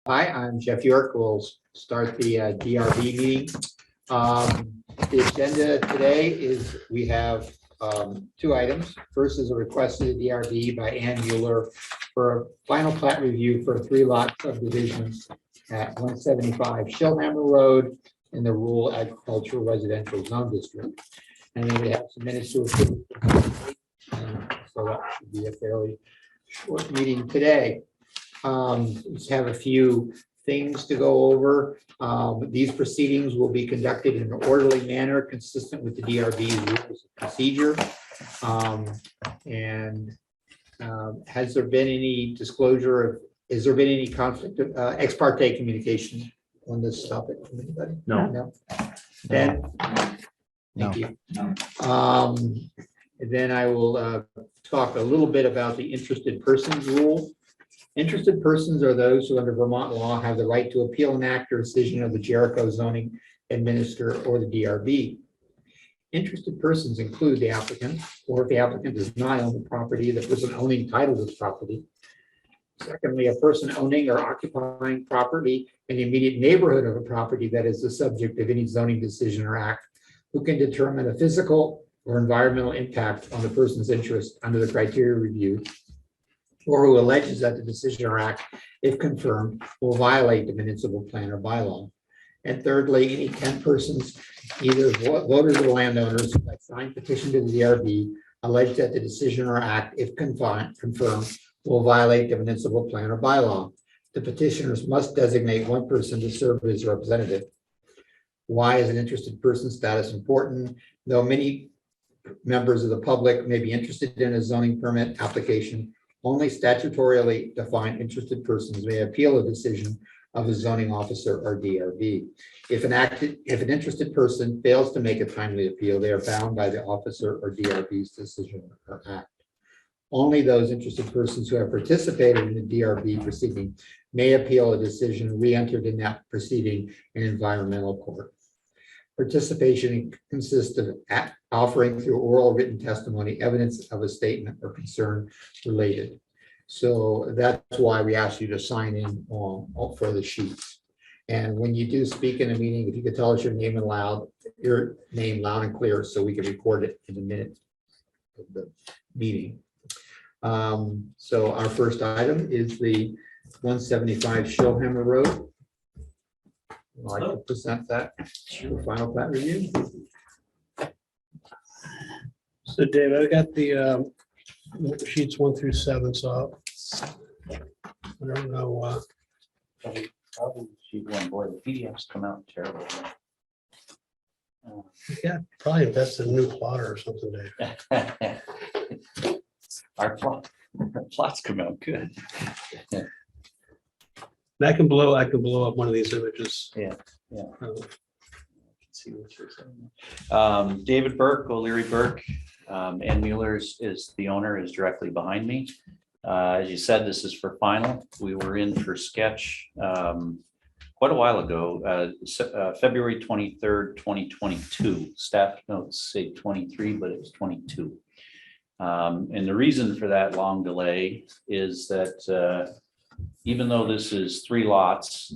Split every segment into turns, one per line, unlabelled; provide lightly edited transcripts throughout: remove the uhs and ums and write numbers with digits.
Hi, I'm Jeff York. We'll start the DRB meeting. The agenda today is we have two items. First is a request to the DRB by Ann Mueller for a final plat review for a 3-lot subdivision at 175 Schillhammer Road in the rural agricultural residential zone district. And then we have some minutes to approve. So that should be a fairly short meeting today. Just have a few things to go over. These proceedings will be conducted in an orderly manner consistent with the DRB's rules of procedure. Has there been any disclosure of, has there been any conflict of ex parte communication on this topic from anybody?
No.
Ben? Thank you. And then I will talk a little bit about the interested persons rule. Interested persons are those who under Vermont law have the right to appeal an act or decision of the Jericho zoning administrator or the DRB. Interested persons include the applicant, or if the applicant does not own the property, the person owning title to this property. Secondly, a person owning or occupying property in the immediate neighborhood of a property that is the subject of any zoning decision or act, who can determine a physical or environmental impact on the person's interest under the criteria reviewed, or who alleges that the decision or act, if confirmed, will violate the municipal plan or bylaw. And thirdly, any 10 persons, either voters or landowners, who have signed petition to the DRB, allege that the decision or act, if confirmed, will violate the municipal plan or bylaw. The petitioners must designate one person to serve as representative. Why is an interested person status important? Though many members of the public may be interested in a zoning permit application, only statutorily defined interested persons may appeal a decision of a zoning officer or DRB. If an interested person fails to make a timely appeal, they are bound by the officer or DRB's decision or act. Only those interested persons who have participated in the DRB proceeding may appeal a decision re-entered in that proceeding in environmental court. Participation consists of offering through oral written testimony evidence of a statement or concern related. So that's why we ask you to sign in for the sheets. And when you do speak in a meeting, if you could tell us your name loud and clear, so we can record it in the minute of the meeting. So our first item is the 175 Schillhammer Road. I'd like to present that for final plat review.
So Dave, I got the sheets 1 through 7, so I don't know.
Probably sheet 1, boy, the PDFs come out terrible.
Yeah, probably invested in a new plotter or something, Dave.
Our plots come out good.
And I can blow up one of these images.
Yeah. Let's see what you're saying. David Burke, O'Leary Burke, Ann Mueller is the owner, is directly behind me. As you said, this is for final. We were in for sketch quite a while ago, February 23rd, 2022. Staff notes say 23, but it was 22. And the reason for that long delay is that even though this is 3 lots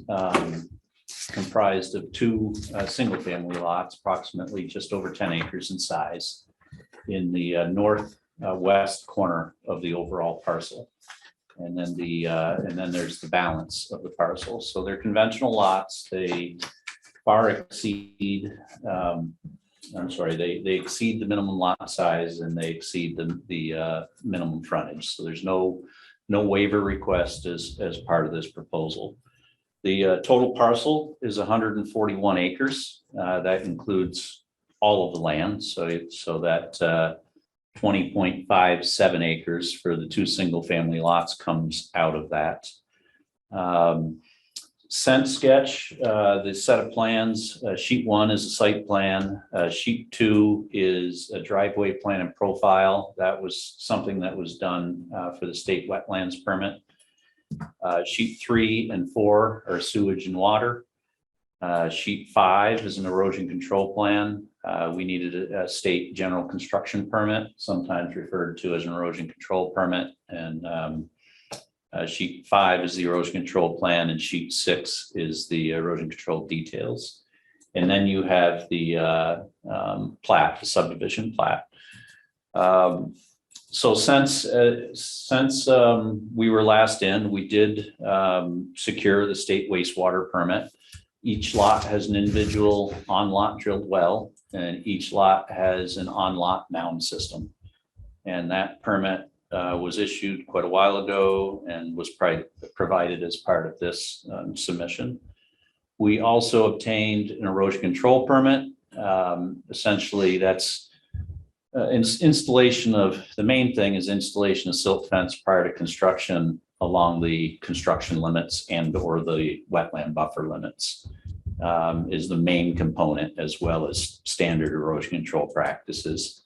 comprised of 2 single-family lots, approximately just over 10 acres in size, in the northwest corner of the overall parcel, and then there's the balance of the parcel. So they're conventional lots. They far exceed. They exceed the minimum lot size, and they exceed the minimum frontage. So there's no waiver request as part of this proposal. The total parcel is 141 acres. That includes all of the land. So that 20.57 acres for the 2 single family lots comes out of that. Sent sketch, the set of plans, sheet 1 is a site plan. Sheet 2 is a driveway plan and profile. That was something that was done for the state wetlands permit. Sheet 3 and 4 are sewage and water. Sheet 5 is an erosion control plan. We needed a state general construction permit, sometimes referred to as an erosion control permit. And Sheet 5 is the erosion control plan, and sheet 6 is the erosion control details. And then you have the plat, the subdivision plat. So since we were last in, we did secure the state wastewater permit. Each lot has an individual on-lot drilled well, and each lot has an on-lot mound system. And that permit was issued quite a while ago and was provided as part of this submission. We also obtained an erosion control permit. Essentially, that's installation of, the main thing is installation of silt fence prior to construction along the construction limits and or the wetland buffer limits is the main component, as well as standard erosion control practices.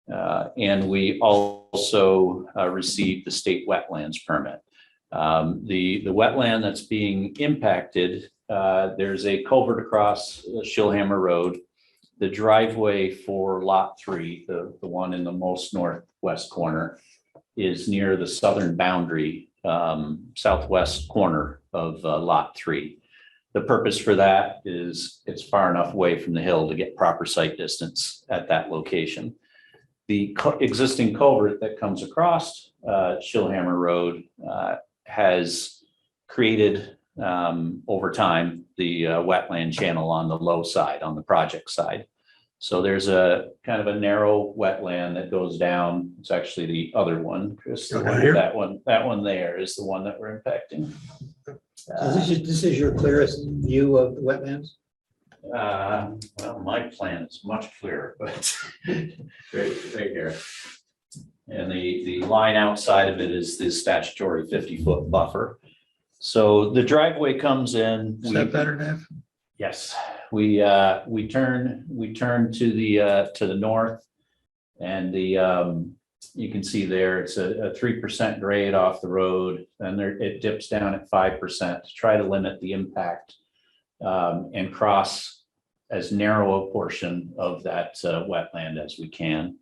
And we also received the state wetlands permit. The wetland that's being impacted, there's a culvert across Schillhammer Rd. The driveway for lot 3, the one in the most northwest corner, is near the southern boundary, southwest corner of lot 3. The purpose for that is it's far enough away from the hill to get proper sight distance at that location. The existing culvert that comes across Schillhammer Rd has created over time the wetland channel on the low side, on the project side. So there's a kind of a narrow wetland that goes down. It's actually the other one, Chris. That one there is the one that we're impacting.
So this is your clearest view of the wetlands?
Well, my plan is much clearer, but right here. And the line outside of it is the statutory 50-foot buffer. So the driveway comes in.
Is that better, Dave?
Yes, we turn to the north, and you can see there it's a 3% grade off the road, and there it dips down at 5% to try to limit the impact and cross as narrow a portion of that wetland as we can.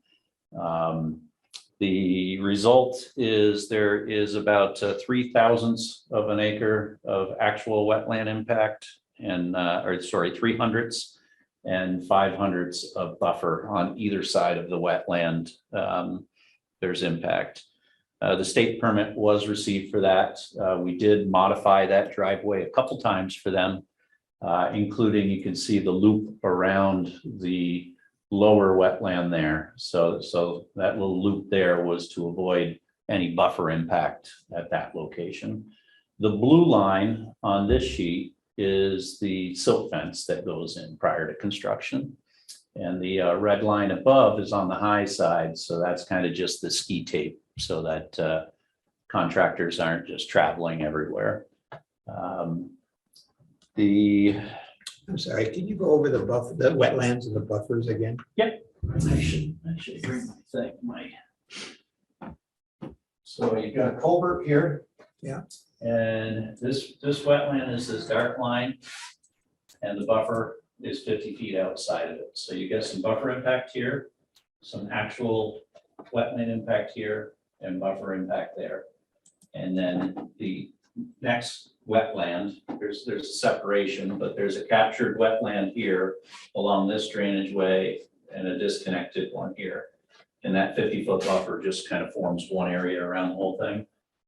The result is there is about 3/1000 of an acre of actual wetland impact, and 3/100 and 5/100 of buffer on either side of the wetland. There's impact. The state permit was received for that. We did modify that driveway a couple times for them, including, you can see the loop around the lower wetland there. So that little loop there was to avoid any buffer impact at that location. The blue line on this sheet is the silt fence that goes in prior to construction. And the red line above is on the high side. So that's kind of just the ski tape so that contractors aren't just traveling everywhere.
I'm sorry, can you go over the wetlands and the buffers again?
Yep. I should bring my So you've got a culvert here.
Yeah.
And this wetland is this dark line, and the buffer is 50 feet outside of it. So you get some buffer impact here, some actual wetland impact here, and buffer impact there. And then the next wetland, there's a separation, but there's a captured wetland here along this drainage way and a disconnected one here. And that 50-foot buffer just kind of forms one area around the whole thing.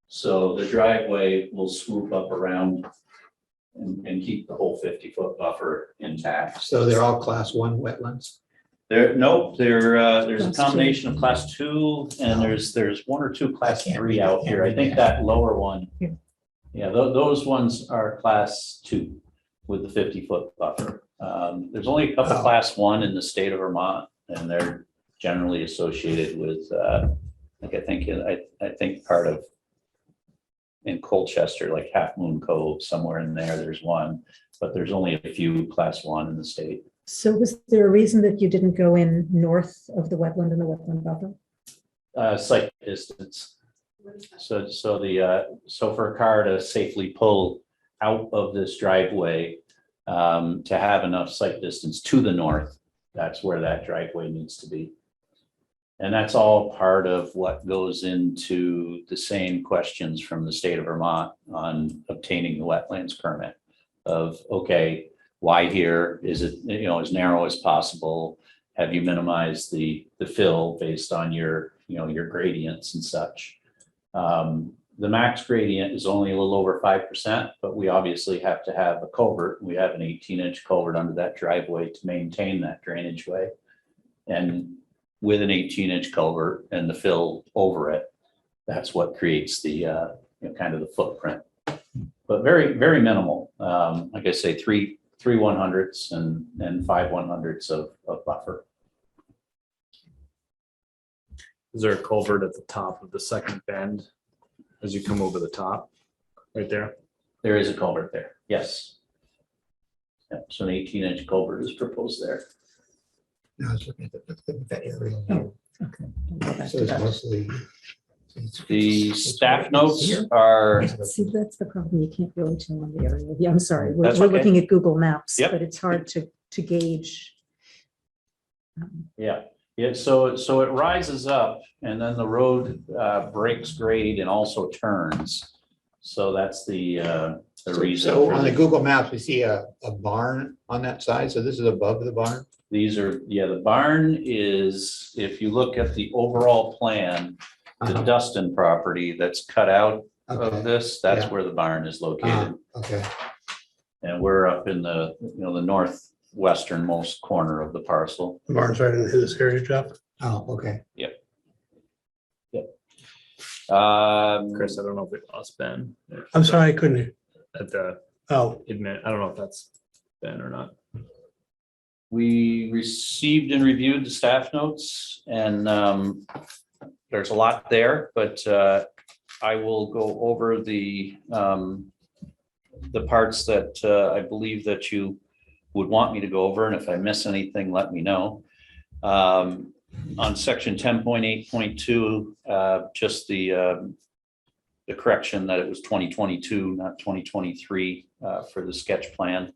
So the driveway will swoop up around and keep the whole 50-foot buffer intact.
So they're all class 1 wetlands?
There's a combination of class 2, and there's 1 or 2 class 3 out here. I think that lower one. Yeah, those ones are class 2 with the 50-foot buffer. There's only a couple class 1 in the state of Vermont, and they're generally associated with, I think part of in Colchester, like Half Moon Cove, somewhere in there, there's one, but there's only a few class 1 in the state.
So was there a reason that you didn't go in north of the wetland and the wetland buffer?
Sight distance. So for a car to safely pull out of this driveway, to have enough sight distance to the north, that's where that driveway needs to be. And that's all part of what goes into the same questions from the state of Vermont on obtaining the wetlands permit of, okay, why here? Is it, as narrow as possible? Have you minimized the fill based on your, your gradients and such? The max gradient is only a little over 5%, but we obviously have to have a culvert. We have an 18-inch culvert under that driveway to maintain that drainage way. And with an 18-inch culvert and the fill over it, that's what creates the kind of the footprint. But very, very minimal. Like I say, three 100ths and 5 100ths of buffer.
Is there a culvert at the top of the second bend as you come over the top, right there?
There is a culvert there, yes. Yep, so an 18-inch culvert is proposed there.
No, I was looking at that area.
Oh, okay. I'll go back
So
to
it's
that.
mostly.
The staff notes are,
See, that's the problem. You can't really tell on the area. Yeah, I'm sorry. We're
That's
we're
okay.
looking at Google Maps,
Yep.
but it's hard to gauge.
yeah, so it rises up and then the road breaks grade and also turns. So that's the reason.
So
for
on the Google Maps, we see a barn on that side. So this is above the barn.
These are, the barn is, if you look at the overall plan, the
Uh-huh.
Dustin property that's cut out of
Okay.
this, that's
Yeah.
where the barn is located.
Okay.
And we're up in the, the northwesternmost corner of the parcel.
The barn's right in this area, Jeff.
Oh, okay.
Chris, I don't know if we lost Ben
I'm sorry, I couldn't hear.
at the
Oh,
admit. I don't know if that's Ben or not.
We received and reviewed the staff notes and there's a lot there, but I will go over the parts that I believe that you would want me to go over. And if I miss anything, let me know. On section 10.8.2, just the correction that it was 2022, not 2023 for the sketch plan.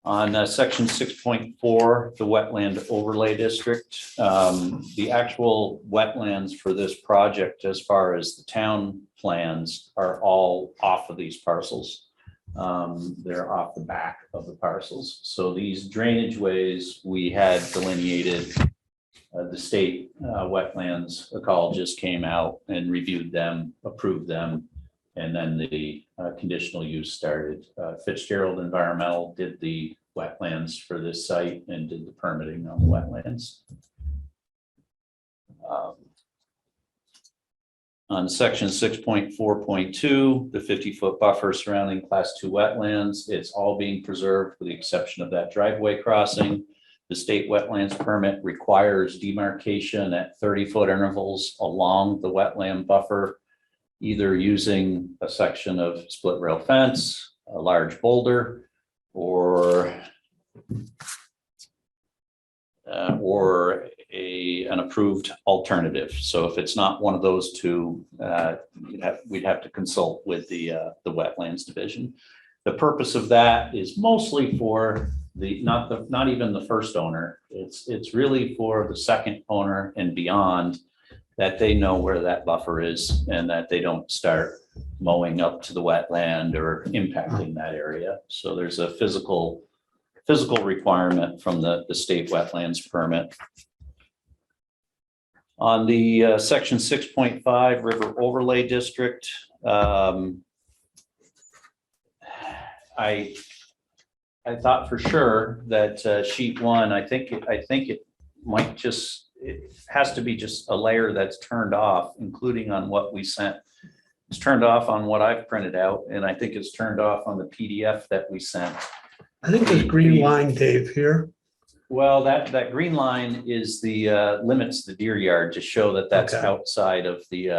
On section 6.4, the wetland overlay district, the actual wetlands for this project, as far as the town plans, are all off of these parcels. They're off the back of the parcels. So these drainage ways we had delineated, the state wetlands ecologist came out and reviewed them, approved them. And then the conditional use started. Fitzgerald Environmental did the wetlands for this site and did the permitting on the wetlands. On section 6.4.2, the 50-foot buffer surrounding class 2 wetlands, it's all being preserved with the exception of that driveway crossing. The state wetlands permit requires demarcation at 30-foot intervals along the wetland buffer, either using a section of split rail fence, a large boulder, or an approved alternative. So if it's not one of those two, we'd have to consult with the wetlands division. The purpose of that is mostly for not even the first owner. It's really for the second owner and beyond, that they know where that buffer is and that they don't start mowing up to the wetland or impacting that area. So there's a physical requirement from the state wetlands permit. On the section 6.5 river overlay district, I thought for sure that sheet 1, I think it might just, it has to be just a layer that's turned off, including on what we sent. It's turned off on what I've printed out, and I think it's turned off on the PDF that we sent.
I think there's green line, Dave, here.
Well, that green line is the limits the deer yard to show that that's
Okay.
outside of the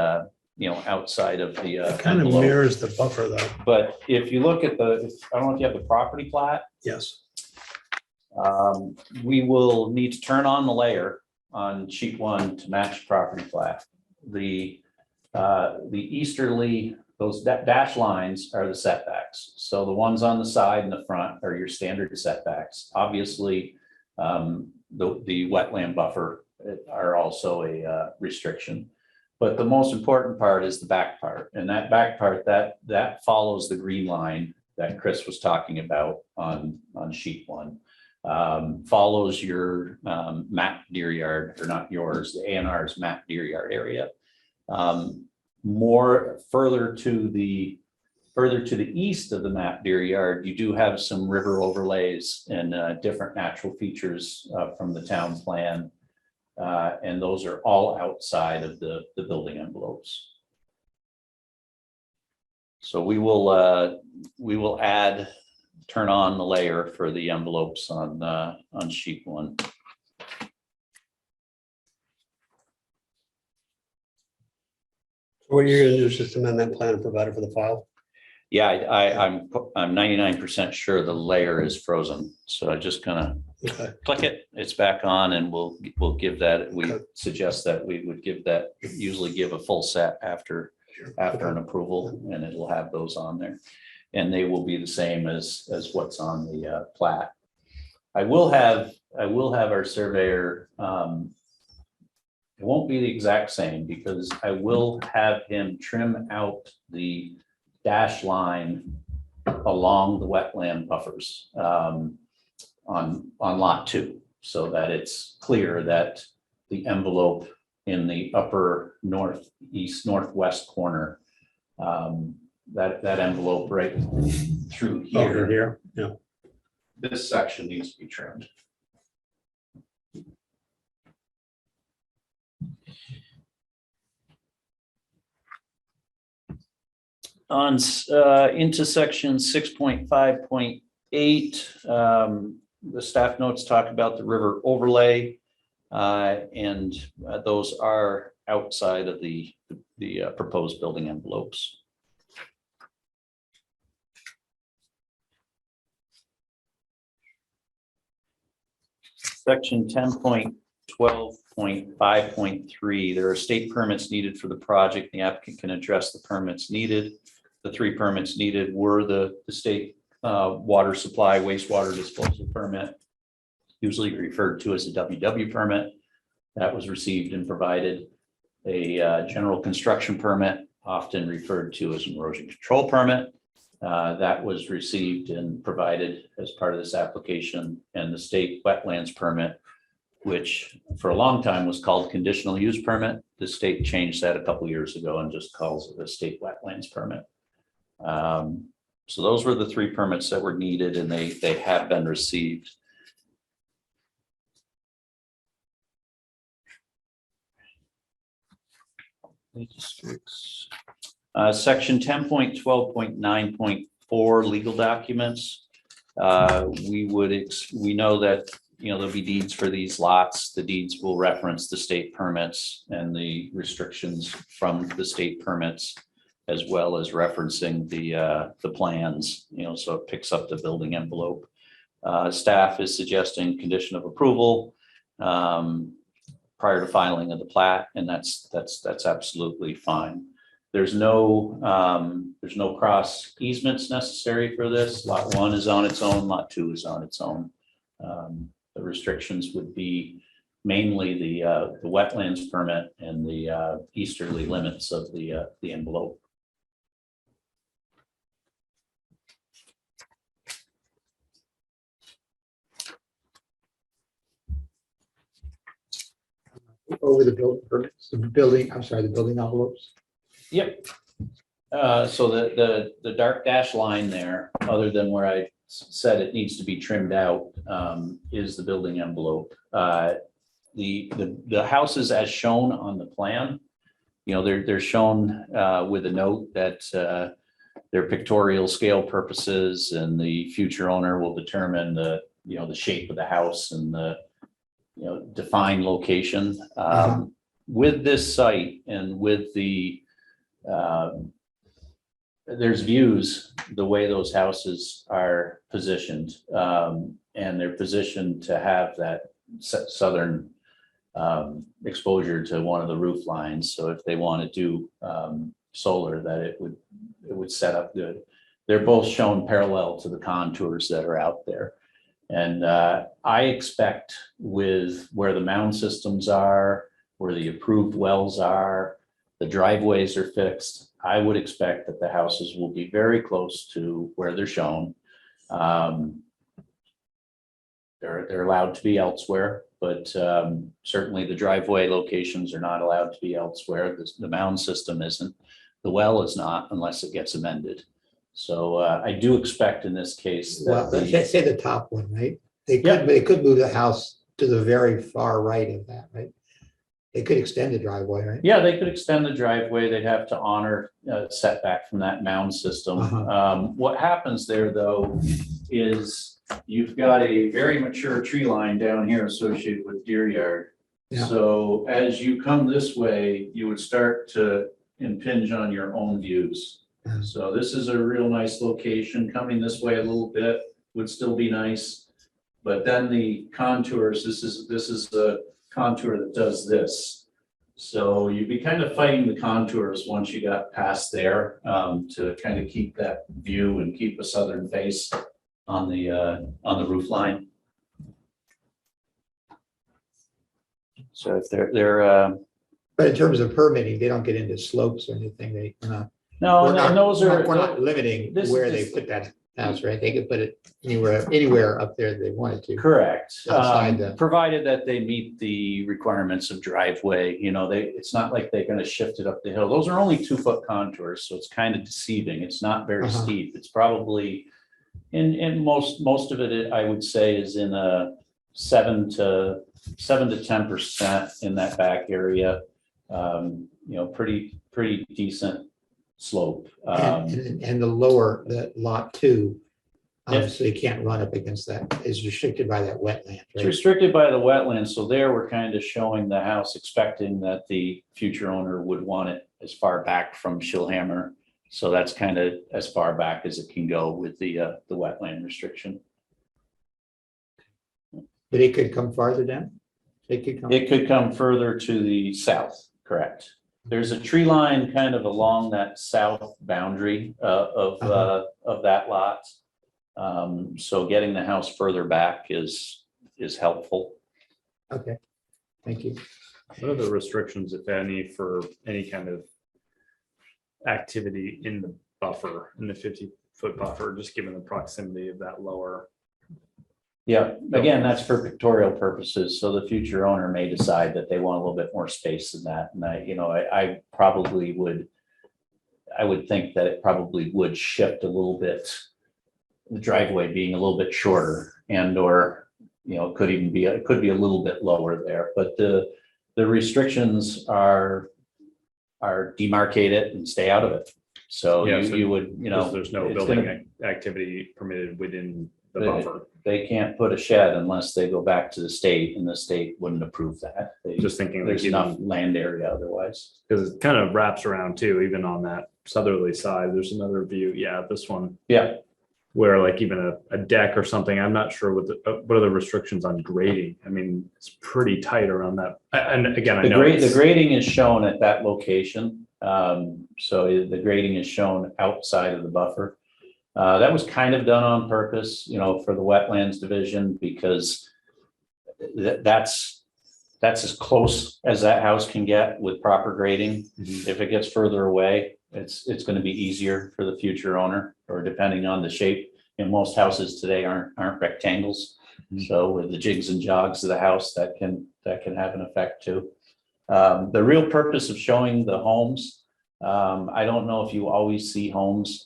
outside of the
It kind of
envelope.
mirrors the buffer though.
But if you look at I don't know if you have the property plat,
Yes.
we will need to turn on the layer on sheet 1 to match property plat. The easterly, those dash lines are the setbacks. So the ones on the side and the front are your standard setbacks. Obviously, the wetland buffer are also a restriction. But the most important part is the back part, and that back part that follows the green line that Chris was talking about on sheet 1. Follows your map deer yard, or not yours, the A&R's map deer yard area. More further to the east of the map deer yard, you do have some river overlays and different natural features from the town plan. And those are all outside of the building envelopes. So we will turn on the layer for the envelopes on sheet 1.
What you're gonna do is just amend that plan and provide it for the file?
Yeah, I'm 99% sure the layer is frozen. So I'm just gonna
Okay.
click it, it's back on, and we'll give that, we
Okay.
suggest that we would give that, usually give a full set after an approval, and it'll have those on there. And they will be the same as what's on the plat. I will have our surveyor, it won't be the exact same, because I will have him trim out the dash line along the wetland buffers on lot 2, so that it's clear that the envelope in the upper northeast northwest corner, that envelope right through
Over
here,
here, yeah.
this section needs to be trimmed. On into section 6.5.8, the staff notes talk about the river overlay, and those are outside of the proposed building envelopes. Section 10.12.5.3, there are state permits needed for the project. The applicant can address the permits needed. The 3 permits needed were the state water supply wastewater disposal permit, usually referred to as a WW permit, that was received and provided. A general construction permit, often referred to as an erosion control permit, that was received and provided as part of this application, and the state wetlands permit, which for a long time was called conditional use permit. The state changed that a couple years ago and just calls it a state wetlands permit. So those were the 3 permits that were needed, and they have been received. Section 10.12.9.4 legal documents. We know that there'll be deeds for these lots. The deeds will reference the state permits and the restrictions from the state permits, as well as referencing the plans, so it picks up the building envelope. Staff is suggesting condition of approval prior to filing of the plat, and that's absolutely fine. There's no cross easements necessary for this. Lot 1 is on its own, lot 2 is on its own. The restrictions would be mainly the wetlands permit and the easterly limits of the envelope.
Over the building permits, the building envelopes.
Yep. So the dark dash line there, other than where I said it needs to be trimmed out, is the building envelope. The houses as shown on the plan, they're shown with a note that they're pictorial scale purposes, and the future owner will determine the shape of the house and the defined location. With this site and with the there's views the way those houses are positioned, and they're positioned to have that southern exposure to one of the roof lines. So if they want to do solar, that it would set up good. They're both shown parallel to the contours that are out there. And I expect with where the mound systems are, where the approved wells are, the driveways are fixed, I would expect that the houses will be very close to where they're shown. They're allowed to be elsewhere, but certainly the driveway locations are not allowed to be elsewhere. The mound system isn't. The well is not unless it gets amended. So I do expect in this case
Well,
that
let's say the top one, right? They could move the house to the very far right of that, right? They could extend the driveway, right?
yeah, they could extend the driveway. They'd have to honor setback from that mound system. What happens there, though, is you've got a very mature tree line down here associated with deer yard.
Yeah.
So as you come this way, you would start to impinge on your own views.
Yeah.
So this is a real nice location. Coming this way a little bit would still be nice. But then the contours, this is the contour that does this. So you'd be kind of fighting the contours once you got past there to kind of keep that view and keep a southern face on the roof line. So if they're
But in terms of permitting, they don't get into slopes or anything.
no,
We're not-
and those are.
We're not limiting
this is
where they
just-
put that house, right? They could put it anywhere up there they wanted to.
Correct,
Outside the-
provided that they meet the requirements of driveway, it's not like they're gonna shift it up the hill. Those are only 2-foot contours, so it's kind of deceiving. It's not very
Uh-huh.
steep. It's probably, in most of it, I would say is in a 7 to 10% in that back area. Pretty decent slope.
And the lower, the lot 2, obviously you can't run up against that. Is restricted by that wetland,
It's
right?
restricted by the wetlands, so there we're kind of showing the house, expecting that the future owner would want it as far back from Schillhammer. So that's kind of as far back as it can go with the wetland restriction.
But it could come farther down?
It could come further to the south, correct? There's a tree line kind of along that south boundary of that lot. So getting the house further back is helpful.
Okay, thank you.
What are the restrictions, if any, for any kind of activity in the buffer, in the 50-foot buffer, just given the proximity of that lower?
Yeah, again, that's for pictorial purposes. So the future owner may decide that they want a little bit more space than that. And I probably would, I would think that it probably would shift a little bit. The driveway being a little bit shorter or, it could even be, it could be a little bit lower there, but the restrictions are demarcate it and stay out of it. So
Yeah, so
you would,
There's no
it's
building
gonna-
activity permitted within the
They-
buffer.
They can't put a shed unless they go back to the state, and the state wouldn't approve that.
Just thinking, like,
There's enough
even,
land area otherwise.
because it kind of wraps around too, even on that southerly side, there's another view. Yeah, this one.
Yeah,
Where like even a deck or something, I'm not sure what are the restrictions on grading. I mean, it's pretty tight around that. And again, I
the
know.
the
it's-
grading is shown at that location. So the grading is shown outside of the buffer. That was kind of done on purpose, for the wetlands division, because that's as close as that house can get with proper grading.
Mhm.
If it gets further away, it's going to be easier for the future owner, or depending on the shape. And most houses today aren't rectangles.
Mhm.
So with the jigs and jogs of the house, that can have an effect too. The real purpose of showing the homes, I don't know if you always see homes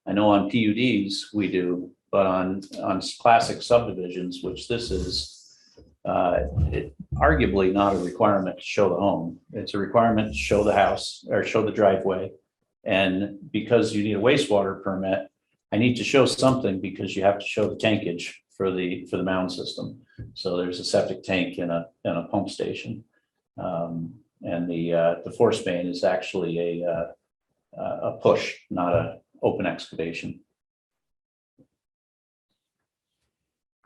I know on PUDs we do, but on classic subdivisions, which this is, arguably not a requirement to show the home. It's a requirement to show the house or show the driveway. And because you need a wastewater permit, I need to show something because you have to show the tankage for the mound system. So there's a septic tank and a pump station. And the force main is actually a push, not a open excavation.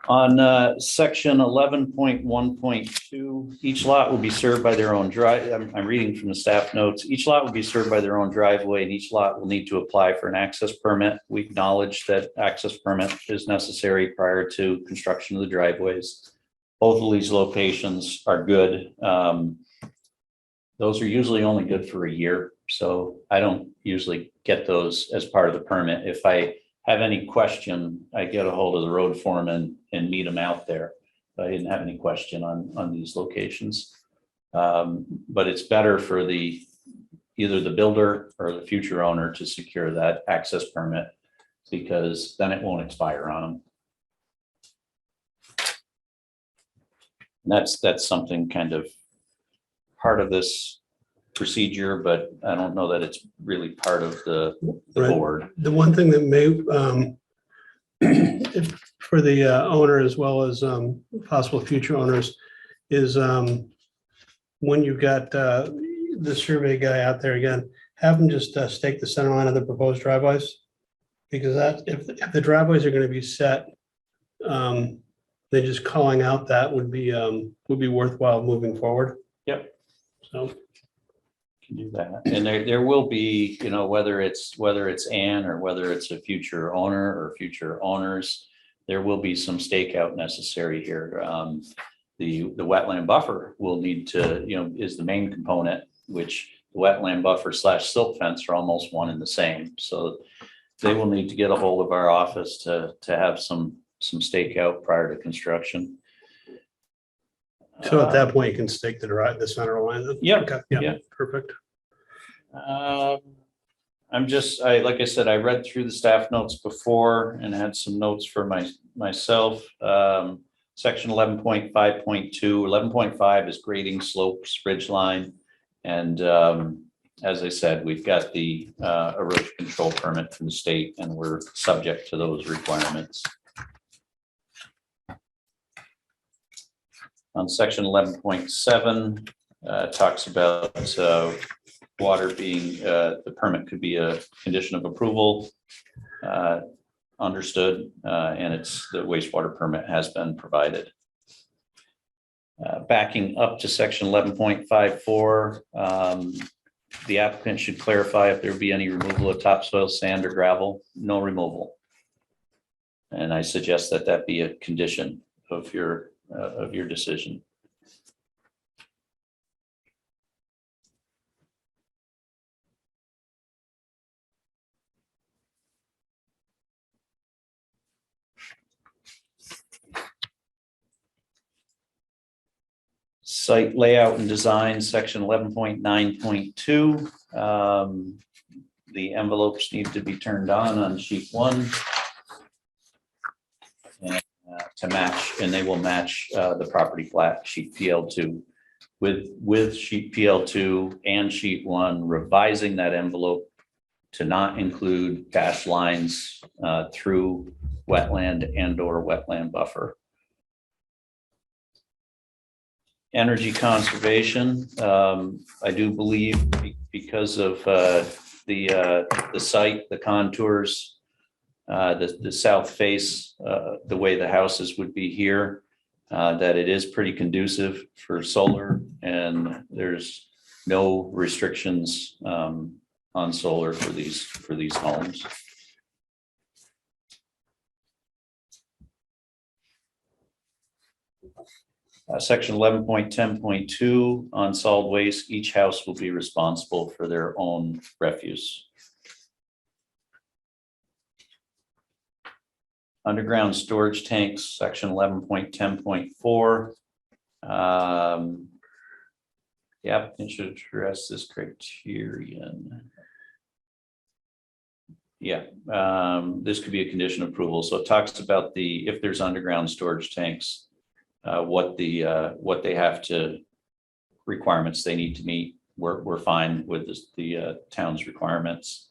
On section 11.1.2, each lot will be served by their own drive. I'm reading from the staff notes. Each lot will be served by their own driveway, and each lot will need to apply for an access permit. We acknowledge that access permit is necessary prior to construction of the driveways. Both of these locations are good. Those are usually only good for a year, so I don't usually get those as part of the permit. If I have any question, I get a hold of the road foreman and meet him out there. But I didn't have any question on these locations. But it's better for either the builder or the future owner to secure that access permit, because then it won't expire on them. And that's something kind of part of this procedure, but I don't know that it's really part of the
Right.
board.
The one thing that may, for the owner as well as possible future owners, is when you've got the survey guy out there again, have them just stake the center line of the proposed driveways. Because that, if the driveways are going to be set, then just calling out that would be worthwhile moving forward.
Yep.
So.
Can do that. And there will be, whether it's Ann or whether it's a future owner or future owners, there will be some stakeout necessary here. The wetland buffer will need to, is the main component, which the wetland buffer / silt fence are almost one and the same. So they will need to get a hold of our office to have some stakeout prior to construction.
So at that point, you can stake the center line. Then?
Yep.
Okay.
Yeah.
Perfect.
Like I said, I read through the staff notes before and had some notes for myself. Section 11.5.2, 11.5 is grading slopes, ridge line. And as I said, we've got the erosion control permit from the state, and we're subject to those requirements. On section 11.7, talks about water being, the permit could be a condition of approval. Understood, and the wastewater permit has been provided. Backing up to section 11.54, the applicant should clarify if there be any removal of topsoil, sand, or gravel. No removal. And I suggest that be a condition of your decision. Site layout and design, section 11.9.2. The envelopes need to be turned on sheet 1. And, to match, and they will match the property plat sheet PL2 with sheet PL2 and sheet 1, revising that envelope to not include dash lines through wetland and/or wetland buffer. Energy conservation, I do believe because of the site, the contours, the south face, the way the houses would be here, that it is pretty conducive for solar, and there's no restrictions on solar for these homes. Section 11.10.2 on solid waste, each house will be responsible for their own refuse. Underground storage tanks, section 11.10.4. The applicant should address this criterion. Yeah, this could be a condition of approval. So it talks about if there's underground storage tanks, what they have to requirements they need to meet. We're fine with the town's requirements.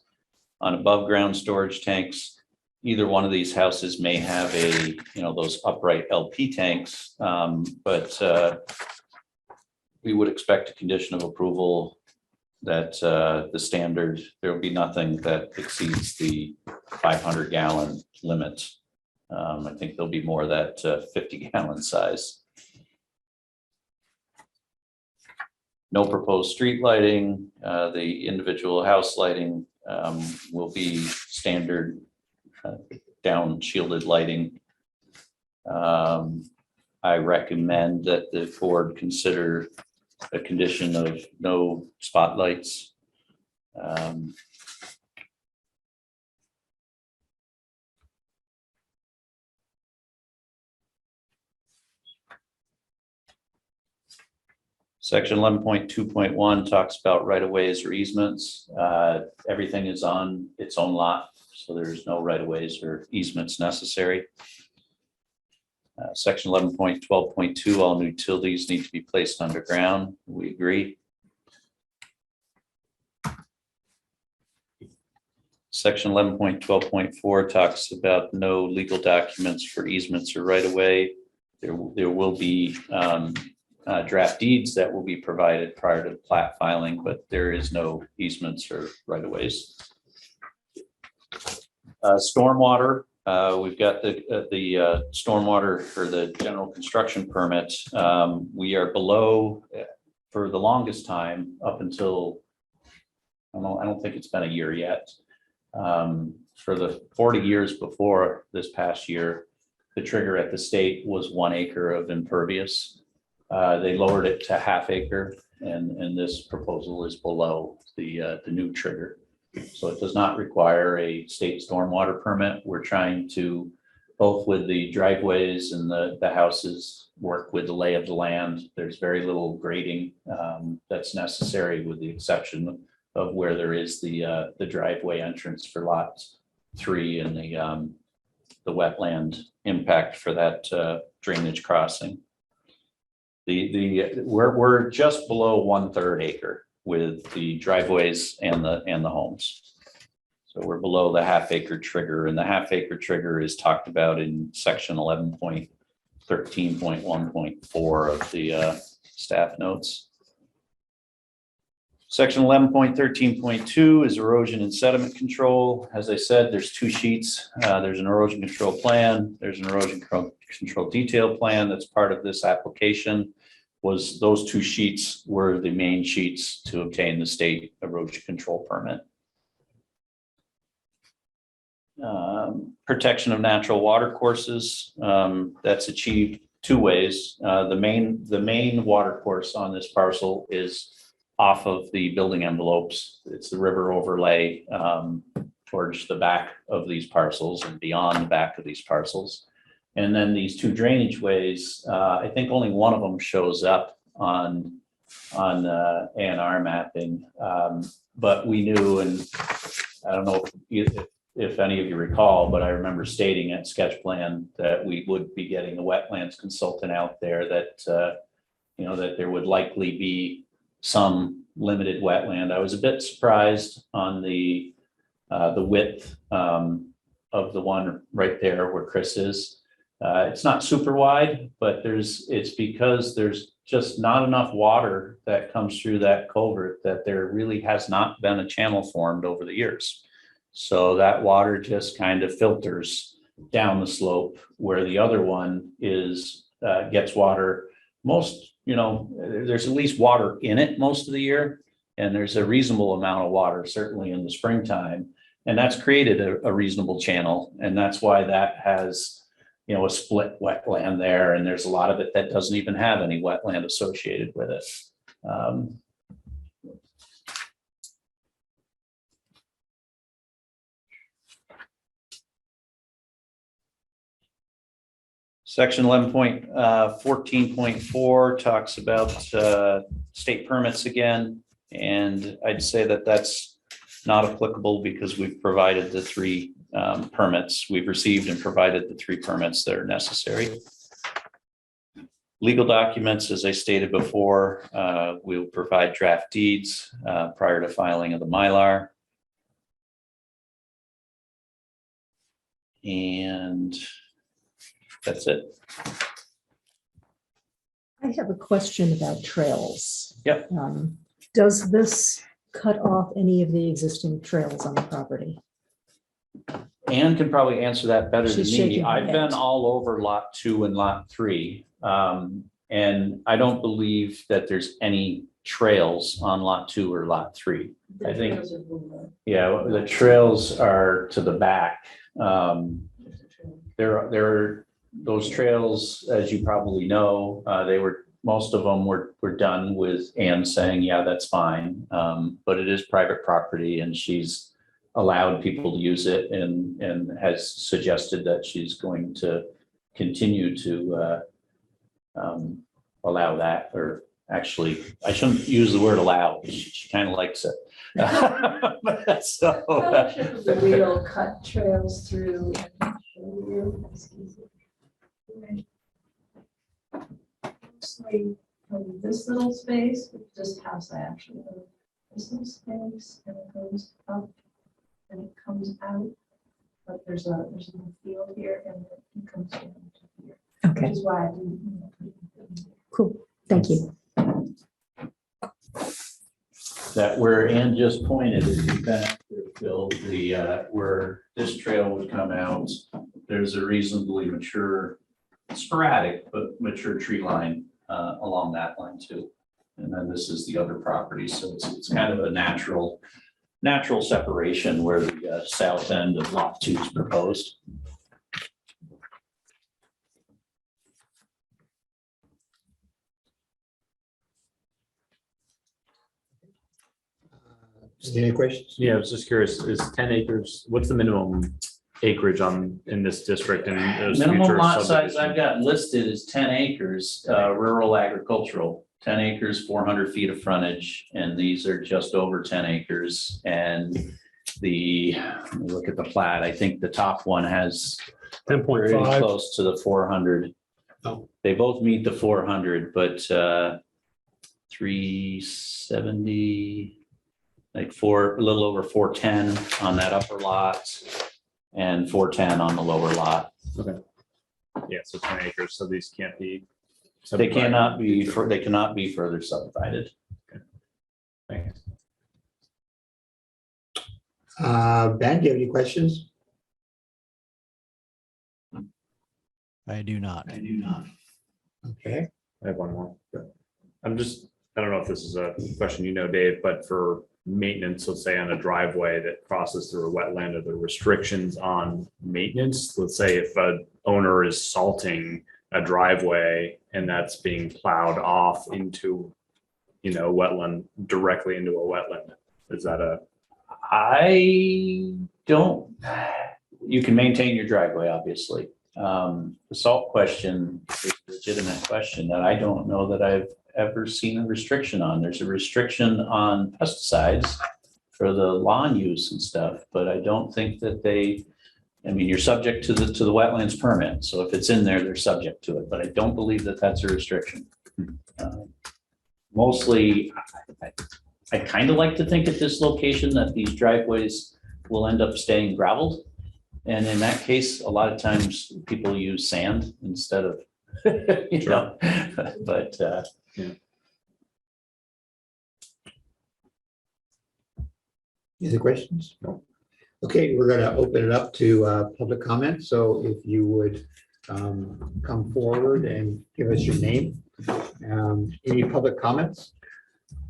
On above ground storage tanks, either one of these houses may have those upright LP tanks, but we would expect a condition of approval that the standard, there will be nothing that exceeds the 500 gallon limit I think there'll be more of that 50-gallon size. No proposed street lighting. The individual house lighting will be standard down shielded lighting. I recommend that the board consider a condition of no spotlights. Section 11.2.1 talks about right-of-ways or easements. Everything is on its own lot, so there's no right-of-ways or easements necessary. Section 11.12.2, all new utilities need to be placed underground. We agree. Section 11.12.4 talks about no legal documents for easements or right-of-way. There will be draft deeds that will be provided prior to the plat filing, but there is no easements or right-of-ways. Stormwater, we've got the stormwater for the general construction permit. We are below for the longest time up until, I don't think it's been a year yet. For the 40 years before this past year, the trigger at the state was 1 acre of impervious. They lowered it to ½ acre, and this proposal is below the new trigger. So it does not require a state stormwater permit. We're trying to, both with the driveways and the houses, work with the lay of the land. There's very little grading that's necessary, with the exception of where there is the driveway entrance for lot 3 and the wetland impact for that drainage crossing. We're just below 1/3 acre with the driveways and the homes. So we're below the ½ acre trigger, and the ½ acre trigger is talked about in section 11.13.1.4 of the staff notes. Section 11.13.2 is erosion and sediment control. As I said, there's 2 sheets. There's an erosion control plan. There's an erosion control detail plan that's part of this application. Those 2 sheets were the main sheets to obtain the state erosion control permit. Protection of natural water courses, that's achieved 2 ways. The main water course on this parcel is off of the building envelopes. It's the river overlay towards the back of these parcels and beyond the back of these parcels. And then these 2 drainage ways, I think only one of them shows up on A&R mapping. But we knew, and I don't know if any of you recall, but I remember stating at sketch plan that we would be getting a wetlands consultant out there, that that there would likely be some limited wetland. I was a bit surprised on the width of the one right there where Chris is. It's not super wide, but it's because there's just not enough water that comes through that culvert that there really has not been a channel formed over the years. So that water just kind of filters down the slope, where the other one gets water there's at least water in it most of the year, and there's a reasonable amount of water certainly in the springtime, and that's created a reasonable channel, and that's why that has a split wetland there, and there's a lot of it that doesn't even have any wetland associated with it. Section 11.14.4 talks about state permits again, and I'd say that that's not applicable because we've provided the 3 permits. We've received and provided the 3 permits that are necessary. Legal documents, as I stated before, we'll provide draft deeds prior to filing of the Mylar. And that's it.
I have a question about trails.
Yep.
Does this cut off any of the existing trails on the property?
Ann can probably answer that better than
She's
me.
shaking her
I've been
head.
all over lot 2 and lot 3. And I don't believe that there's any trails on lot 2 or lot 3. I think, yeah, the trails are to the back. There are those trails, as you probably know, most of them were done with Ann saying, yeah, that's fine. But it is private property and she's allowed people to use it and has suggested that she's going to continue to allow that, or actually, I shouldn't use the word allow, she kind of likes it. So,
Fellowship of the Wheel cut trails through. Mostly from this little space, this house I actually live, this little space, and it goes up and it comes out. But there's a little field here and it comes down to here, which
Okay,
is why I didn't.
cool. Thank you.
that where Ann just pointed, if you've been out there, Phil, where this trail would come out, there's a reasonably mature, sporadic, but mature tree line along that line too. And then this is the other property, so it's kind of a natural separation where the south end of lot 2 is proposed.
Any questions?
Yeah, I was just curious, is 10 acres, what's the minimum acreage in this district and those
Minimum
future
lot size
subdivisions?
I've got listed is 10 acres, rural agricultural, 10 acres, 400 feet of frontage, and these are just over 10 acres. And let me look at the plat, I think the top one has very
10.5.
close to the 400.
Oh.
They both meet the 400, but 370, like a little over 410 on that upper lot and 410 on the lower lot.
Yeah, so 10 acres, so these can't be.
They cannot be,
subdivided.
they cannot be further subdivided.
Thanks.
Ben, do you have any questions?
I do not.
Okay.
I have one more. I don't know if this is a question you know, Dave, but for maintenance, let's say on a driveway that crosses through a wetland, are there restrictions on maintenance? Let's say if an owner is salting a driveway and that's being plowed off into, wetland, directly into a wetland. Is that
You can maintain your driveway, obviously. The salt question is a legitimate question that I don't know that I've ever seen a restriction on. There's a restriction on pesticides for the lawn use and stuff, but I don't think that you're subject to the wetlands permit. So if it's in there, they're subject to it, but I don't believe that that's a restriction. Mostly, I kind of like to think at this location that these driveways will end up staying gravelled. And in that case, a lot of times people use sand instead of, but
Any other questions?
No.
Okay, we're going to open it up to public comment. So if you would come forward and give us your name. Any public comments?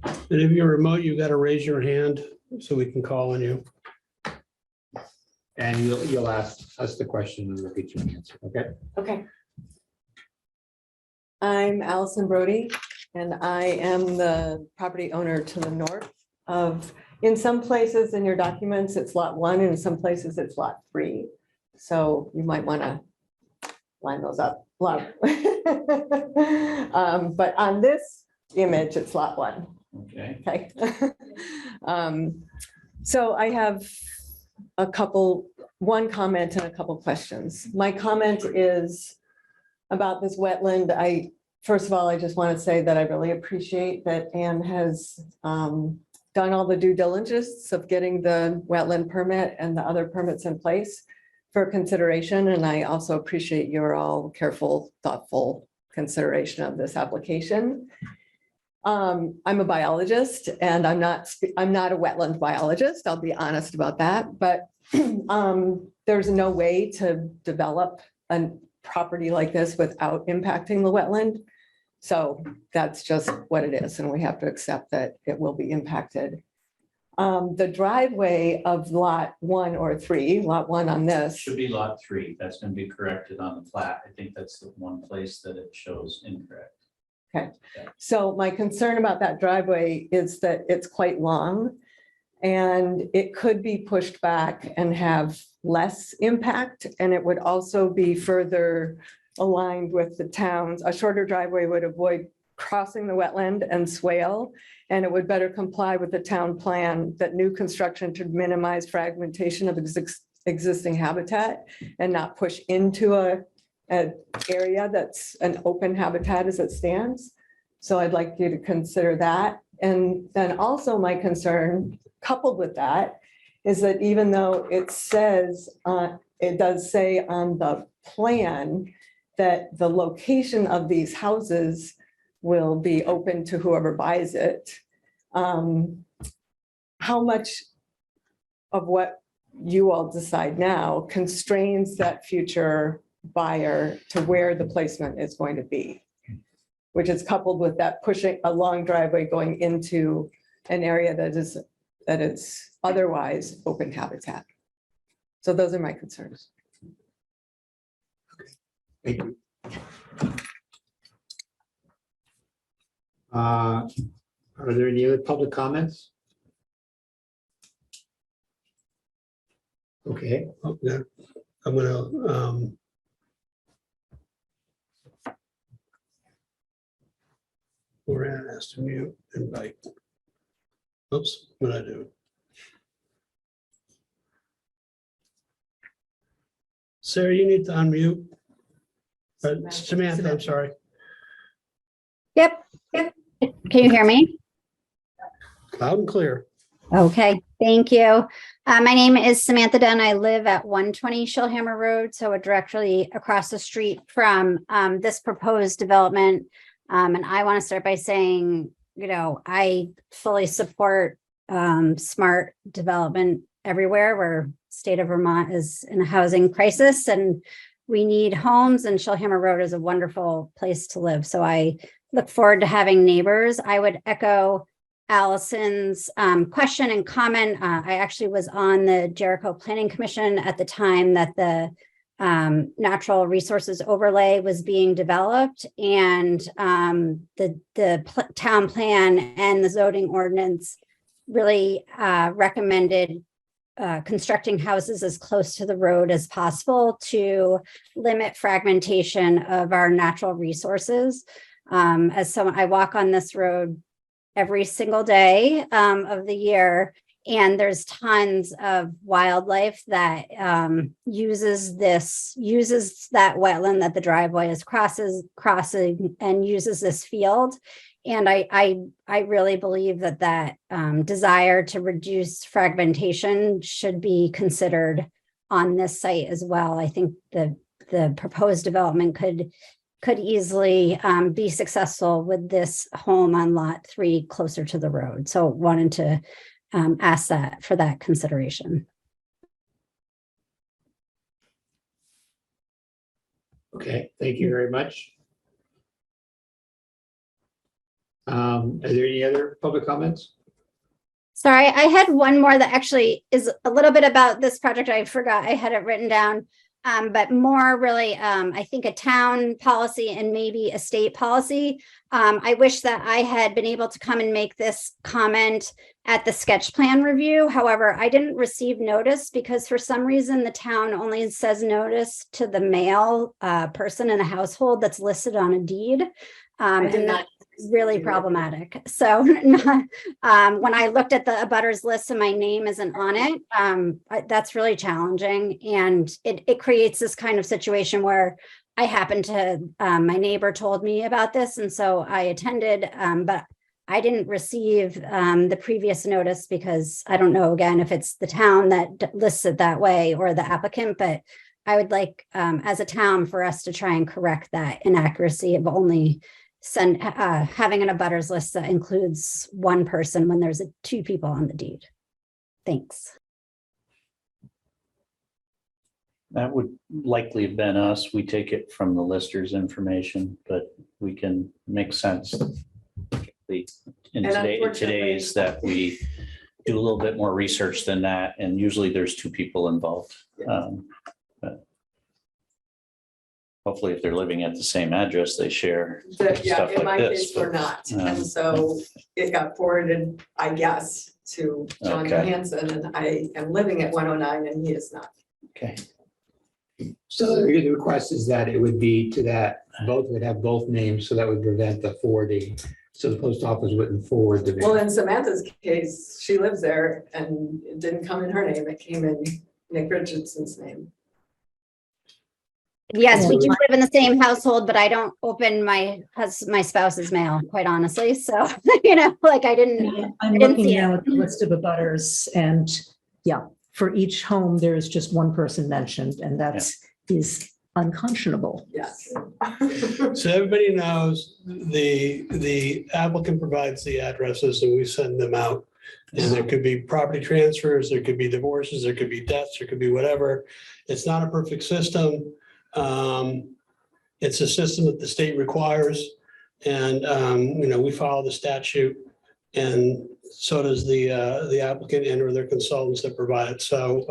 And if you're remote, you got to raise your hand so we can call on you.
And you'll ask us the question and repeat your answer, okay?
Okay. I'm Allison Brody, and I am the property owner to the north of, in some places in your documents, it's lot 1, and in some places it's lot 3. So you might want to line those up. But on this image, it's lot 1.
okay.
Okay. So I have one comment and a couple questions. My comment is about this wetland. First of all, I just want to say that I really appreciate that Ann has done all the due diligence of getting the wetland permit and the other permits in place for consideration. And I also appreciate your all careful, thoughtful consideration of this application. I'm a biologist and I'm not a wetland biologist. I'll be honest about that, but there's no way to develop a property like this without impacting the wetland. So that's just what it is, and we have to accept that it will be impacted. The driveway of lot 1 or 3, lot 1 on this,
Should be lot 3. That's going to be corrected on the plat. I think that's the one place that it shows incorrect.
so my concern about that driveway is that it's quite long and it could be pushed back and have less impact. And it would also be further aligned with the towns. A shorter driveway would avoid crossing the wetland and swale. And it would better comply with the town plan that new construction should minimize fragmentation of existing habitat and not push into an area that's an open habitat as it stands. So I'd like you to consider that. And then also my concern, coupled with that, is that even though it says, it does say on the plan that the location of these houses will be open to whoever buys it. How much of what you all decide now constrains that future buyer to where the placement is going to be? Which is coupled with that pushing a long driveway going into an area that is otherwise open habitat. So those are my concerns.
Thank you. Are there any other public comments? Okay,
Oh, yeah. I'm gonna, we're at asked to mute invite. Oops, what did I do? Sarah, you need to unmute. Samantha, I'm sorry.
Yep. Can you hear me?
Loud and clear.
Okay, thank you. My name is Samantha Dunn. I live at 120 Schillhammer Road, so directly across the street from this proposed development. And I want to start by saying, I fully support smart development everywhere where state of Vermont is in a housing crisis and we need homes, and Schillhammer Road is a wonderful place to live. So I look forward to having neighbors. I would echo Allison's question and comment. I actually was on the Jericho Planning Commission at the time that the natural resources overlay was being developed, and the town plan and the zoning ordinance really recommended constructing houses as close to the road as possible to limit fragmentation of our natural resources. As someone, I walk on this road every single day of the year, and there's tons of wildlife that uses that wetland that the driveway is crossing and uses this field. And I really believe that desire to reduce fragmentation should be considered on this site as well. I think the proposed development could easily be successful with this home on lot 3 closer to the road. So wanted to ask that for that consideration.
okay, thank you very much. Are there any other public comments?
Sorry, I had one more that actually is a little bit about this project. I forgot I had it written down. But more really, I think a town policy and maybe a state policy. I wish that I had been able to come and make this comment at the sketch plan review. However, I didn't receive notice because for some reason the town only says notice to the male person in a household that's listed on a deed. And that's really problematic. So when I looked at the abutters list and my name isn't on it, that's really challenging. And it creates this kind of situation where I happen to, my neighbor told me about this. And so I attended, but I didn't receive the previous notice because I don't know, again, if it's the town that lists it that way or the applicant, but I would like, as a town, for us to try and correct that inaccuracy of only having an abutters list that includes one person when there's two people on the deed. Thanks.
That would likely have been us. We take it from the lister's information, but we can make sense. In today's that we do a little bit more research than that, and usually there's two people involved. But hopefully if they're living at the same address, they share
Yeah,
stuff
in
like
my
this.
case, we're not.
um,
And so it got forwarded, I guess, to John
Okay.
Hanson, and I am living at 109 and he is not.
Okay,
So the request is that it would be to that, both would have both names, so that would prevent the forwarding. So the post office wouldn't forward the.
Well, in Samantha's case, she lives there and it didn't come in her name, it came in Nick Richardson's name.
Yes, we
Yeah.
do live in the same household, but I don't open my spouse's mail, quite honestly. So, like I didn't.
I'm
didn't
looking
see it.
now at the list of abutters, and yeah, for each home, there is just one person mentioned, and is unconscionable.
Yes.
So everybody knows the applicant provides the addresses and we send them out. And there could be property transfers, there could be divorces, there could be deaths, there could be whatever. It's not a perfect system. It's a system that the state requires. And, we follow the statute. And so does the applicant and or their consultants that provide it. So,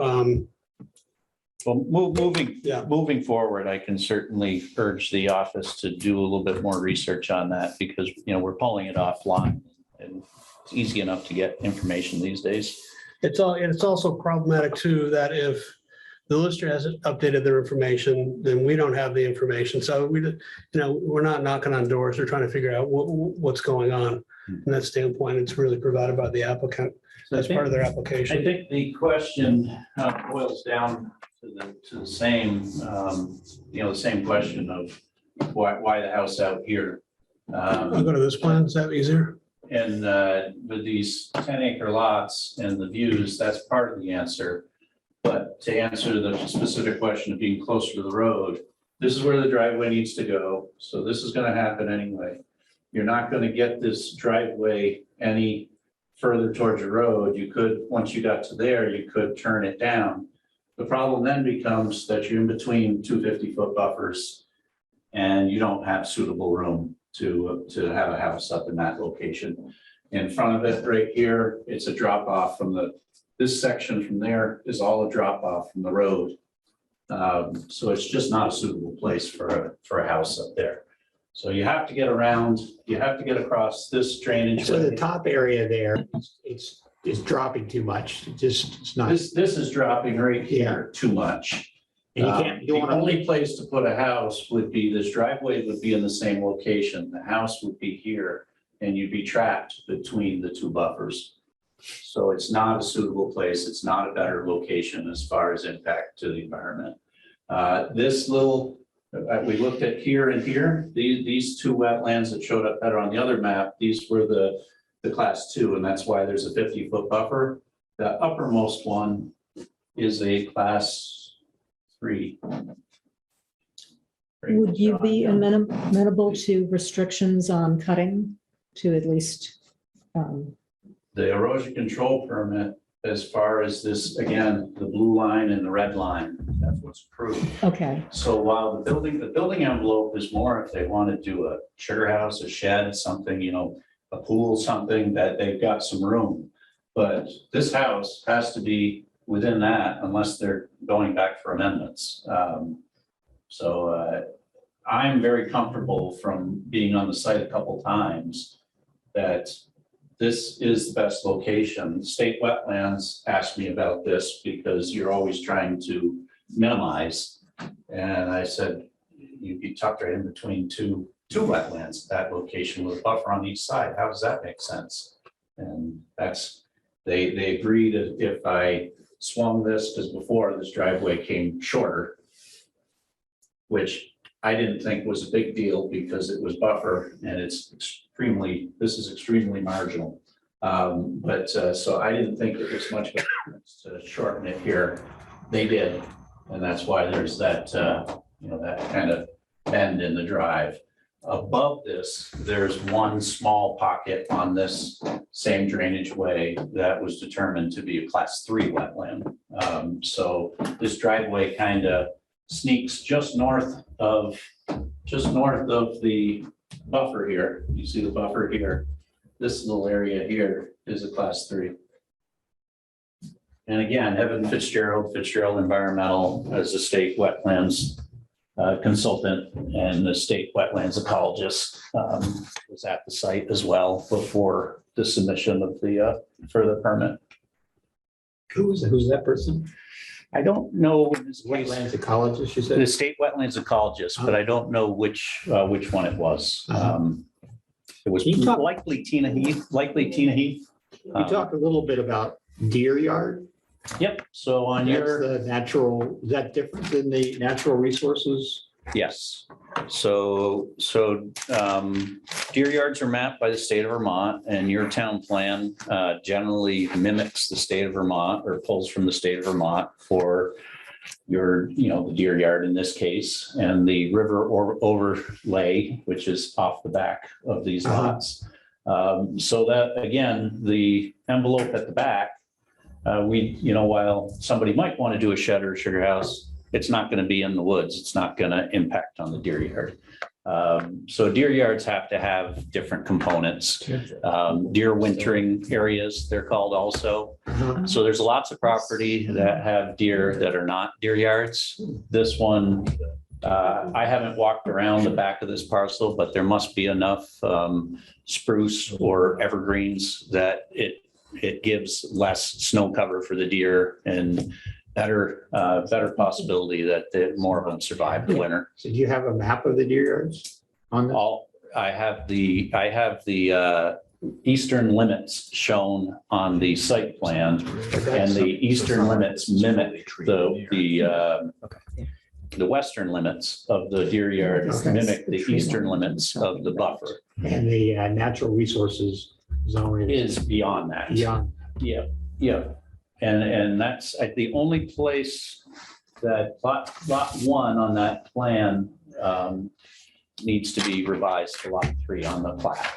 well,
Yeah.
moving forward, I can certainly urge the office to do a little bit more research on that because, we're pulling it offline and it's easy enough to get information these days.
it's also problematic too, that if the lister hasn't updated their information, then we don't have the information. So we're not knocking on doors. We're trying to figure out what's going on. From that standpoint, it's really provided by the applicant as part of their
I
application.
think the question boils down to the same, the same question of why the house out here?
I'll go to this plan. Is that easier?
And with these 10-acre lots and the views, that's part of the answer. But to answer the specific question of being closer to the road, this is where the driveway needs to go. So this is going to happen anyway. You're not going to get this driveway any further towards the road. You could, once you got to there, you could turn it down. The problem then becomes that you're in between 2 50-foot buffers and you don't have suitable room to have a house up in that location. In front of it right here, it's a drop off from this section from there is all a drop off from the road. So it's just not a suitable place for a house up there. So you have to get around, you have to get across this drainage.
So the top area there, it's dropping too much. It's not.
This is dropping right here too much.
And you can't, you
The
want to.
only place to put a house would be, this driveway would be in the same location. The house would be here and you'd be trapped between the two buffers. So it's not a suitable place. It's not a better location as far as impact to the environment. This little, we looked at here and here, these two wetlands that showed up better on the other map, these were the class 2, and that's why there's a 50-foot buffer. The uppermost one is a class 3.
Would you be amenable to restrictions on cutting to at least?
The erosion control permit, as far as this, again, the blue line and the red line, that's what's approved.
Okay,
So while the building envelope is more if they want to do a sugar house, a shed, something, a pool, something that they've got some room. But this house has to be within that unless they're going back for amendments. So I'm very comfortable from being on the site a couple times that this is the best location. State wetlands asked me about this because you're always trying to minimize. And I said, you'd be tucked right in between two wetlands, that location with a buffer on each side. How does that make sense? And they agreed that if I swung this, because before this driveway came shorter, which I didn't think was a big deal because it was buffer and this is extremely marginal. So I didn't think it was much of a difference to shorten it here. They did. And that's why there's that, that kind of bend in the drive. above this, there's one small pocket on this same drainage way that was determined to be a class 3 wetland. So this driveway kind of sneaks just north of the buffer here. You see the buffer here? This little area here is a class 3. And again, Evan Fitzgerald Environmental as a state wetlands consultant and the state wetlands ecologist was at the site as well before the submission of the further permit.
Who's that person?
I don't know
Wetlands ecologist, you
the
said?
state wetlands ecologist, but I don't know which one it was. It was
Can you talk-
likely Tina Heath.
You talked a little bit about deer yard.
Yep, so on
That's
your.
the natural, is that different than the natural resources?
Yes, so deer yards are mapped by the state of Vermont, and your town plan generally mimics the state of Vermont or pulls from the state of Vermont for your, the deer yard in this case, and the river overlay, which is off the back of these lots. So that, again, the envelope at the back, while somebody might want to do a shed or a sugar house, it's not going to be in the woods. It's not going to impact on the deer yard. So deer yards have to have different components. Deer wintering areas, they're called also. So there's lots of property that have deer that are not deer yards. This one, I haven't walked around the back of this parcel, but there must be enough spruce or evergreens that it gives less snow cover for the deer and better possibility that more of them survive the winter.
So do you have a map of the deer yards on that?
I have the eastern limits shown on the site plan, and the eastern limits mimic the western limits of the deer yard mimic the eastern limits of the buffer.
And the natural resources zone
Is beyond that.
beyond.
Yeah. And that's the only place that lot 1 on that plan needs to be revised to lot 3 on the plat.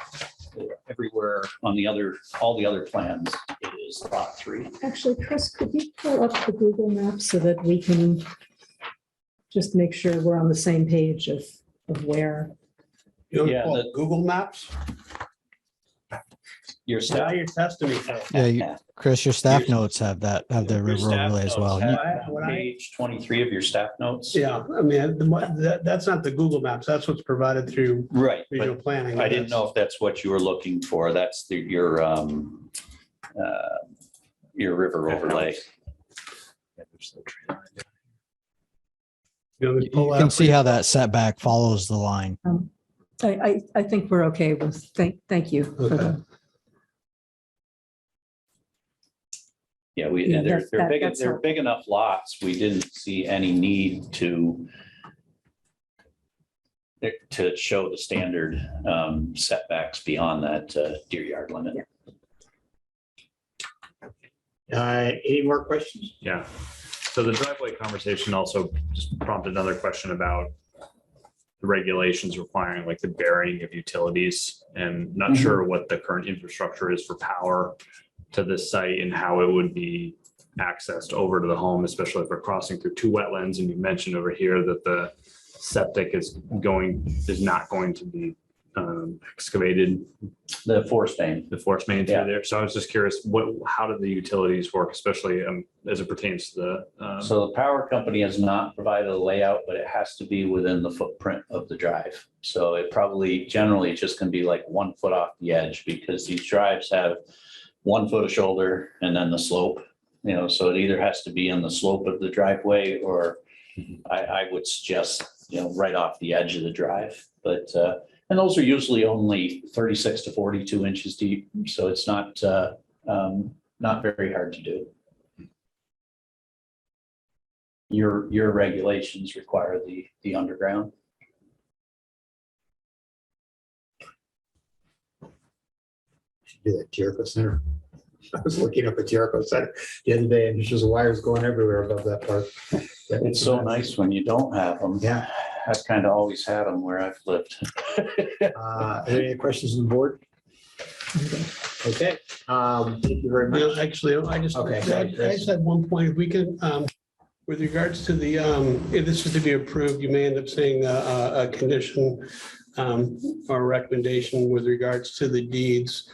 Everywhere on all the other plans, it is lot 3.
Actually, Chris, could you pull up the Google map so that we can just make sure we're on the same page of where?
You want to
Yeah,
pull up Google Maps?
Your
Now
staff.
you're testing me. Phil.
Yeah, Chris, your staff notes have the
Your
river
staff
overlay as
notes
well.
have
What I-
Page 23 of your staff notes.
Yeah, I mean, that's not the Google Maps. That's what's provided through
Right,
visual
but
planning.
I didn't know if that's what you were looking for. That's your river overlay.
You want me to
You
pull that
can
up?
see how that setback follows the line.
I think we're okay with, thank you. for the-
Yeah,
Yeah,
they're
that's-
big,
that's
they're
helpful.
big enough lots. We didn't see any need to show the standard setbacks beyond that deer yard limit.
Any more questions?
Yeah. So the driveway conversation also just prompted another question about the regulations requiring like the burying of utilities, and not sure what the current infrastructure is for power to this site and how it would be accessed over to the home, especially if we're crossing through 2 wetlands. And you mentioned over here that the septic is not going to be excavated,
The force main.
the force main
Yeah.
through there. So I was just curious, how do the utilities work, especially as it pertains to the
So the power company has not provided a layout, but it has to be within the footprint of the drive. So it probably generally it's just going to be like 1 foot off the edge, because these drives have 1 foot of shoulder and then the slope, so it either has to be in the slope of the driveway, or I would suggest, right off the edge of the drive. But, and those are usually only 36 to 42 inches deep. So it's not very hard to do. Your regulations require the underground.
Should do that Jericho Center. I was looking up at Jericho Center the other day, and there's just wires going everywhere above that part.
It's so nice when you don't have them.
Yeah.
I've kind of always had them where I've lived.
Are there any questions on the board? Okay, thank you very
Yeah,
much.
actually, I
Okay, sorry, Chris.
just had one point. If we can, with regards to the, if this is to be approved, you may end up saying a condition or recommendation with regards to the deeds.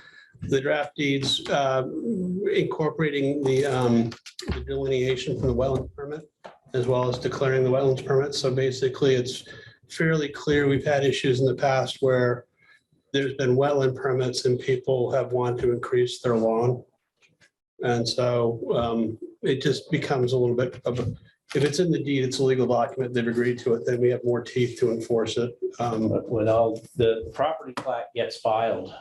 The draft deeds incorporating the delineation from the wetland permit, as well as declaring the wetlands permit. So basically, it's fairly clear. We've had issues in the past where there's been wetland permits and people have wanted to increase their lawn. And so it just becomes a little bit of, if it's in the deed, it's a legal document, they've agreed to it, then we have more teeth to enforce it.
But with all, the property plat gets filed.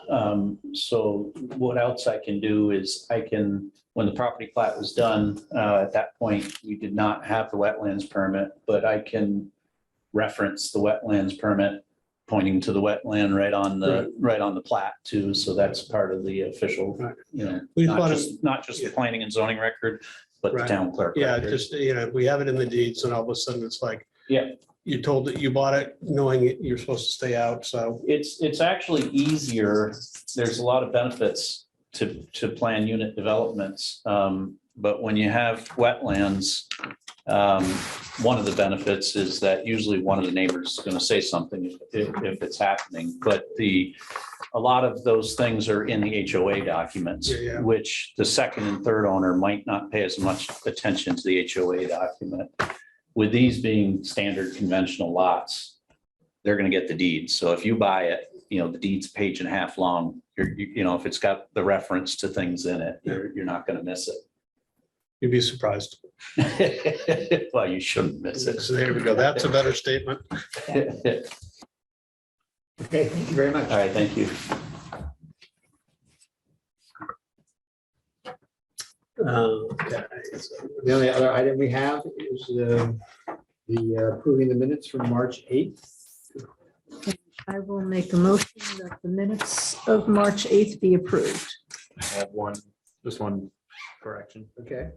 So what else I can do is I can, when the property plat was done, at that point, we did not have the wetlands permit, but I can reference the wetlands permit pointing to the wetland right on the plat too. So that's part of the official,
Right.
you know,
We
not
thought it-
just the planning and zoning record, but the
Right.
town clerk.
Yeah,
record.
just, we have it in the deeds and all of a sudden it's like,
Yeah.
you're told that you bought it knowing you're supposed to stay out, so.
It's actually easier. There's a lot of benefits to plan unit developments. But when you have wetlands, one of the benefits is that usually one of the neighbors is going to say something if it's happening. But a lot of those things are in the HOA documents,
Yeah.
which the second and third owner might not pay as much attention to the HOA document. With these being standard conventional lots, they're going to get the deed. So if you buy it, the deed's a page and a half long. If it's got the reference to things in it, you're not going to miss
You'd be surprised.
it. Well, you shouldn't miss it.
So there we go. That's a better statement.
Okay, thank you very much.
All right, thank you.
Okay.
The only other item we have is the approving the minutes from March 8th.
I will make a motion that the minutes of March 8th be approved.
I have just one correction.
Okay.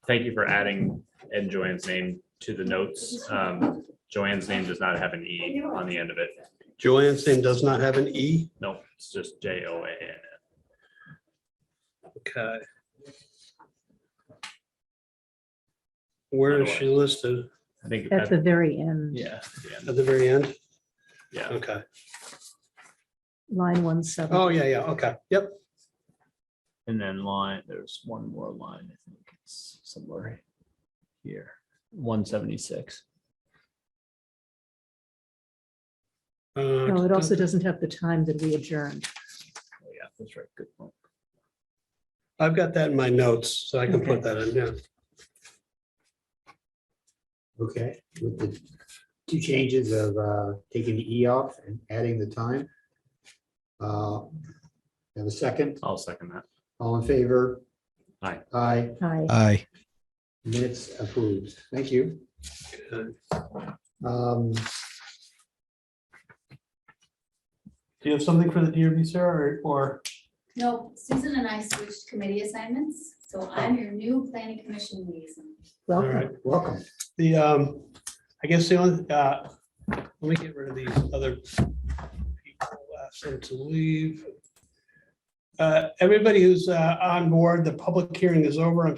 Thank you for adding Ed and Joanne's name to the notes. Joanne's name does not have an E on the end of it.
Joanne's name does not have an E.
No, it's just JOAN.
Okay. Where is she listed?
I think.
At the very end,
Yeah.
At the very end?
Yeah.
Okay.
line 17.
Oh, yeah. Okay. Yep.
And then there's one more line, I think it's somewhere here, 176.
No, it also doesn't have the time that we adjourned.
Oh, yeah, that's right. Good point.
I've got that in my notes, so I can put
Okay.
that in, yeah.
Okay, with the two changes of taking the E off and adding the time. Have a second,
I'll second that.
all in favor?
Aye.
Aye,
Hi.
Aye.
minutes approved. Thank you.
Okay. Do you have something for the DRB, sir, or?
No, Susan and I switched committee assignments, so I'm your new planning commission liaison.
All
Welcome.
right.
Welcome.
The, I guess the only, let me get rid of these other people, ask them to leave. Everybody who's on board, the public hearing is over. I'm